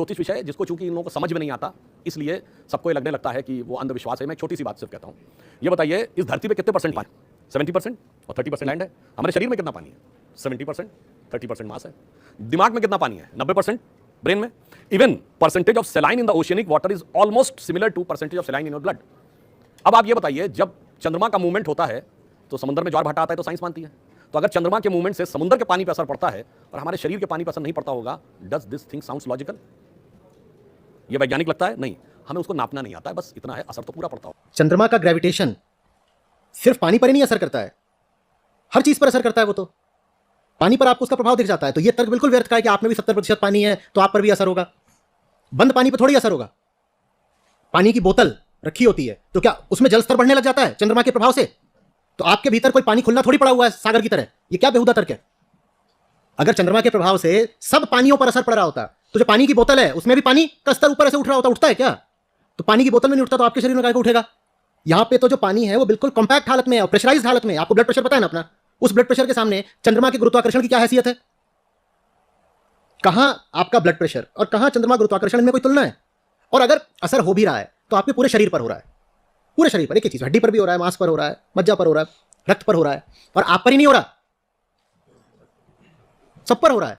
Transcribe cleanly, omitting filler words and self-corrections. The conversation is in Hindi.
ज्योतिष विषय है जिसको चूंकि इन लोगों को समझ में नहीं आता, इसलिए सबको ये लगने लगता है कि वो अंधविश्वास है। मैं छोटी सी बात सिर्फ कहता हूँ, ये बताइए इस धरती पे कितने परसेंट पानी? 70% और 30% लैंड है। हमारे शरीर में कितना पानी है? 70%, 30% मास है। दिमाग में कितना पानी है? 90% ब्रेन में। Even percentage of saline in the oceanic water is almost similar to percentage of saline in your blood. अब आप ये बताइए, जब चंद्रमा का मूवमेंट होता है तो समुद्र में ज्वार भाटा आता है, तो साइंस मानती है। तो अगर चंद्रमा के मूवमेंट से समुद्र के पानी पर असर पड़ता है और हमारे शरीर के पानी पर असर नहीं पड़ता होगा, does this thing sounds logical? ये वैज्ञानिक लगता है? नहीं, हमें उसको नापना नहीं आता है, बस इतना है, असर तो पूरा पड़ता हो। चंद्रमा का ग्रेविटेशन सिर्फ पानी पर ही नहीं असर करता है, हर चीज पर असर करता है। वो तो पानी पर आपको उसका प्रभाव दिख जाता है। तो ये तर्क बिल्कुल व्यर्थ का है कि आप में भी 70% पानी है तो आप पर भी असर होगा। बंद पानी पर थोड़ी असर होगा। पानी की बोतल रखी होती है तो क्या उसमें जल स्तर बढ़ने लग जाता है चंद्रमा के प्रभाव से? तो आपके भीतर कोई पानी खुलना थोड़ी पड़ा हुआ है सागर की तरह। ये क्या बेहुदा तर्क है? अगर चंद्रमा के प्रभाव से सब पानियों पर असर पड़ रहा होता तो जो पानी की बोतल है उसमें भी पानी का स्तर ऊपर से उठ रहा होता। उठता है क्या? तो पानी की बोतल में नहीं उठता तो आपके शरीर में काय को उठेगा? यहां पे तो जो पानी है वो बिल्कुल कॉम्पैक्ट हालत में है और प्रेशराइज्ड हालत में। आपको ब्लड प्रेशर पता है ना अपना? उस ब्लड प्रेशर के सामने चंद्रमा के गुरुत्वाकर्षण की क्या हैसियत है? कहां आपका ब्लड प्रेशर और कहां चंद्रमा गुरुत्वाकर्षण में कोई तुलना है? और अगर असर हो भी रहा है तो आपके पूरे शरीर पर हो रहा है। पूरे शरीर पर, एक ही चीज, हड्डी पर भी हो रहा है, मांस पर हो रहा है, मज्जा पर हो रहा है, रक्त पर हो रहा है, और आप पर ही नहीं हो रहा, सब पर हो रहा है।